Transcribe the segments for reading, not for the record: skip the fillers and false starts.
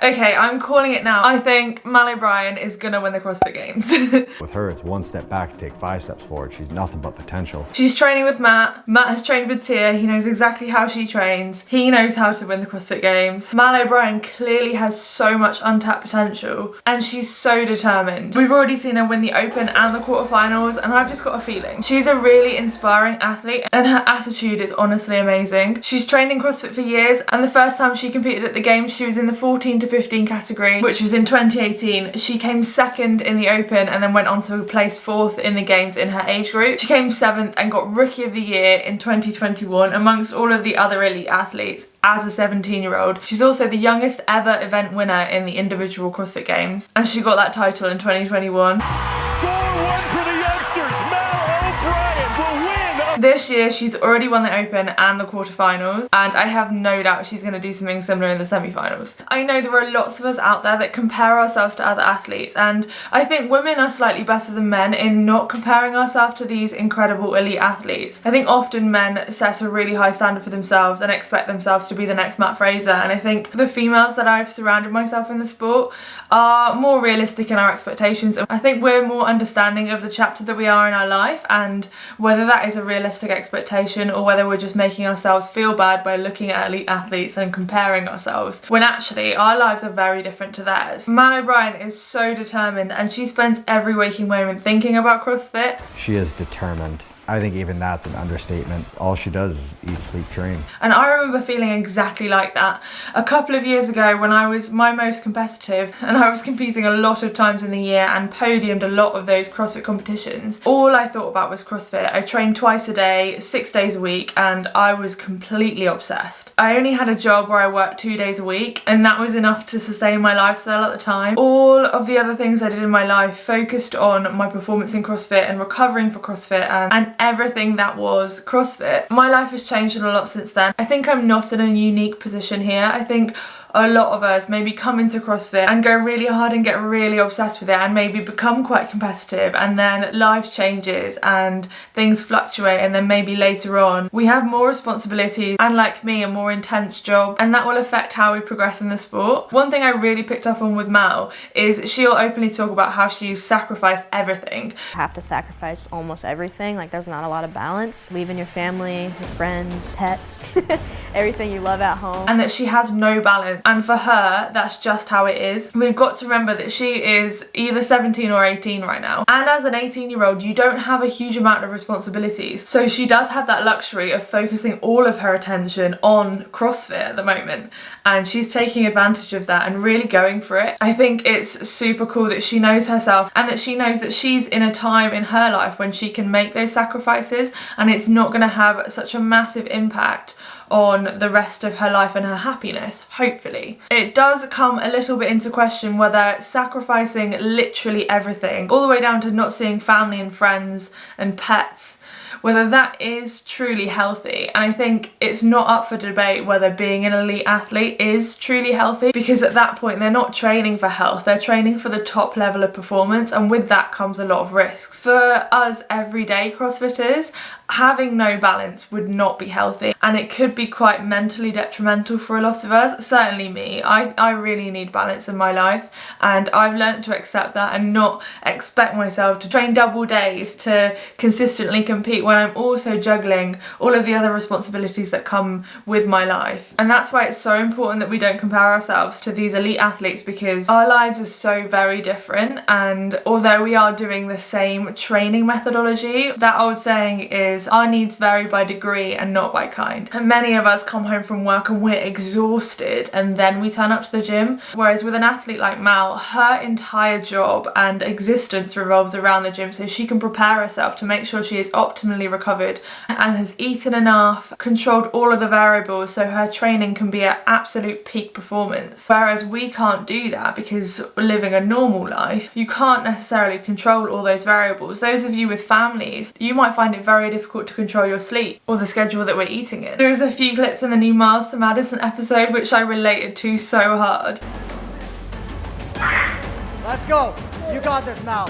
Okay, I'm calling it now. I think Mallory is gonna win the CrossFit Games. With her, it's one step back to take 5 steps forward. She's nothing but potential. She's training with Matt. Matt has trained with Tia. He knows exactly how she trains. He knows how to win the CrossFit Games. Mallory clearly has so much untapped potential and she's so determined. We've already seen her win the Open and the quarterfinals, and I've just got a feeling. She's a really inspiring athlete and her attitude is honestly amazing. She's trained in CrossFit for years, and the first time she competed at the Games, she was in the 14 to 15 category, which was in 2018. She came second in the Open and then went on to place 4th in the Games in her age group. She came 7th and got Rookie of the Year in 2021 amongst all of the other elite athletes as a 17-year-old. She's also the youngest ever event winner in the individual CrossFit Games, and she got that title in 2021. Score one for the youngsters. O'Brien will win. This year she's already won the Open and the quarterfinals, and I have no doubt she's going to do something similar in the semifinals. I know there are lots of us out there that compare ourselves to other athletes, and I think women are slightly better than men in not comparing ourselves to these incredible elite athletes. I think often men set a really high standard for themselves and expect themselves to be the next Matt Fraser, and I think the females that I've surrounded myself in the sport are more realistic in our expectations. I think we're more understanding of the chapter that we are in our life, and whether that is a realistic expectation or whether we're just making ourselves feel bad by looking at elite athletes and comparing ourselves, when actually our lives are very different to theirs. Mallory is so determined and she spends every waking moment thinking about CrossFit. She is determined. I think even that's an understatement. All she does is eat, sleep, train. And I remember feeling exactly like that a couple of years ago when I was my most competitive, and I was competing a lot of times in the year and podiumed a lot of those CrossFit competitions. All I thought about was CrossFit. I trained twice a day, 6 days a week, and I was completely obsessed. I only had a job where I worked 2 days a week, and that was enough to sustain my lifestyle at the time. All of the other things I did in my life focused on my performance in CrossFit and recovering for CrossFit and everything that was CrossFit. My life has changed a lot since then. I think I'm not in a unique position here. I think a lot of us maybe come into CrossFit and go really hard and get really obsessed with it and maybe become quite competitive, and then life changes and things fluctuate, and then maybe later on we have more responsibilities and, like me, a more intense job, and that will affect how we progress in the sport. One thing I really picked up on with Mal is she'll openly talk about how she's sacrificed everything. You have to sacrifice almost everything. Like, there's not a lot of balance. Leaving your family, your friends, pets, everything you love at home. And that she has no balance. And for her, that's just how it is. We've got to remember that she is either 17 or 18 right now. And as an 18-year-old, you don't have a huge amount of responsibilities. So she does have that luxury of focusing all of her attention on CrossFit at the moment. And she's taking advantage of that and really going for it. I think it's super cool that she knows herself and that she knows that she's in a time in her life when she can make those sacrifices, and it's not going to have such a massive impact on the rest of her life and her happiness, hopefully. It does come a little bit into question whether sacrificing literally everything, all the way down to not seeing family and friends and pets, whether that is truly healthy. And I think it's not up for debate whether being an elite athlete is truly healthy, because at that point they're not training for health, they're training for the top level of performance, and with that comes a lot of risks. For us everyday CrossFitters, having no balance would not be healthy, and it could be quite mentally detrimental for a lot of us. Certainly me. I really need balance in my life, and I've learnt to accept that and not expect myself to train double days to consistently compete when I'm also juggling all of the other responsibilities that come with my life. And that's why it's so important that we don't compare ourselves to these elite athletes, because our lives are so very different, and although we are doing the same training methodology, that old saying is our needs vary by degree and not by kind. And many of us come home from work and we're exhausted and then we turn up to the gym, whereas with an athlete like Mal, her entire job and existence revolves around the gym, so she can prepare herself to make sure she is optimally recovered and has eaten enough, controlled all of the variables so her training can be at absolute peak performance. Whereas we can't do that because we're living a normal life. You can't necessarily control all those variables. Those of you with families, you might find it very difficult to control your sleep or the schedule that we're eating in. There's a few clips in the new Miles to Madison episode which I related to so hard. Let's go. You got this, Mal.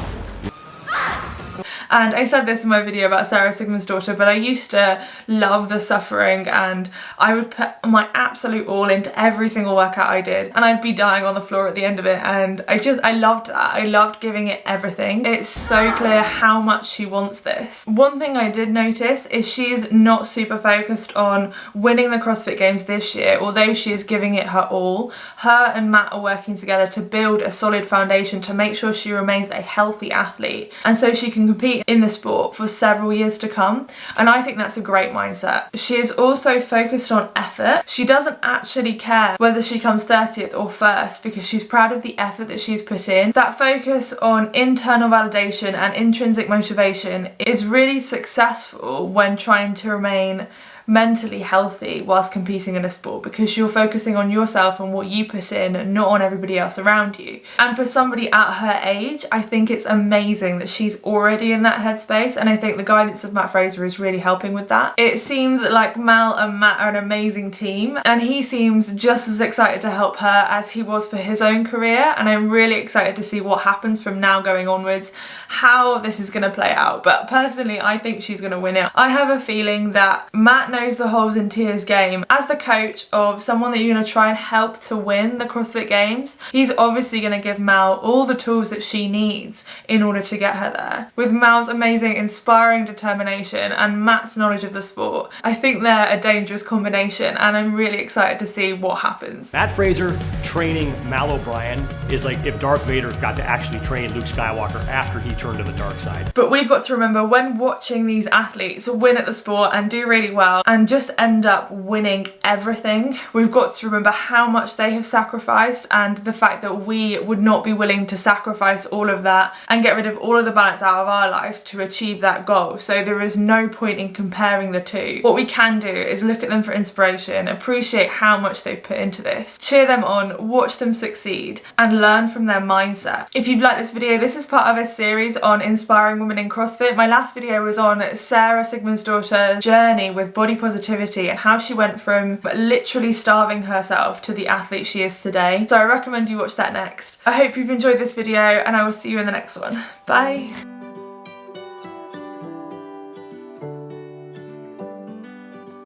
And I said this in my video about Sarah Sigmundsdóttir, but I used to love the suffering, and I would put my absolute all into every single workout I did, and I'd be dying on the floor at the end of it, and I loved that. I loved giving it everything. It's so clear how much she wants this. One thing I did notice is she's not super focused on winning the CrossFit Games this year, although she is giving it her all. Her and Matt are working together to build a solid foundation to make sure she remains a healthy athlete, and so she can compete in the sport for several years to come, and I think that's a great mindset. She is also focused on effort. She doesn't actually care whether she comes 30th or 1st because she's proud of the effort that she's put in. That focus on internal validation and intrinsic motivation is really successful when trying to remain mentally healthy whilst competing in a sport, because you're focusing on yourself and what you put in, not on everybody else around you. And for somebody at her age, I think it's amazing that she's already in that headspace, and I think the guidance of Matt Fraser is really helping with that. It seems like Mal and Matt are an amazing team, and he seems just as excited to help her as he was for his own career, and I'm really excited to see what happens from now going onwards, how this is going to play out. But personally, I think she's going to win it. I have a feeling that Matt knows the holes in Tia's game. As the coach of someone that you're going to try and help to win the CrossFit Games, he's obviously going to give Mal all the tools that she needs in order to get her there. With Mal's amazing, inspiring determination and Matt's knowledge of the sport, I think they're a dangerous combination, and I'm really excited to see what happens. Matt Fraser training Mal O'Brien is like if Darth Vader got to actually train Luke Skywalker after he turned to the dark side. But we've got to remember, when watching these athletes win at the sport and do really well and just end up winning everything, we've got to remember how much they have sacrificed, and the fact that we would not be willing to sacrifice all of that and get rid of all of the balance out of our lives to achieve that goal. So there is no point in comparing the two. What we can do is look at them for inspiration, appreciate how much they've put into this, cheer them on, watch them succeed, and learn from their mindset. If you've liked this video, this is part of a series on inspiring women in CrossFit. My last video was on Sarah Sigmundsdóttir's journey with body positivity and how she went from literally starving herself to the athlete she is today. So I recommend you watch that next. I hope you've enjoyed this video, and I will see you in the next one. Bye.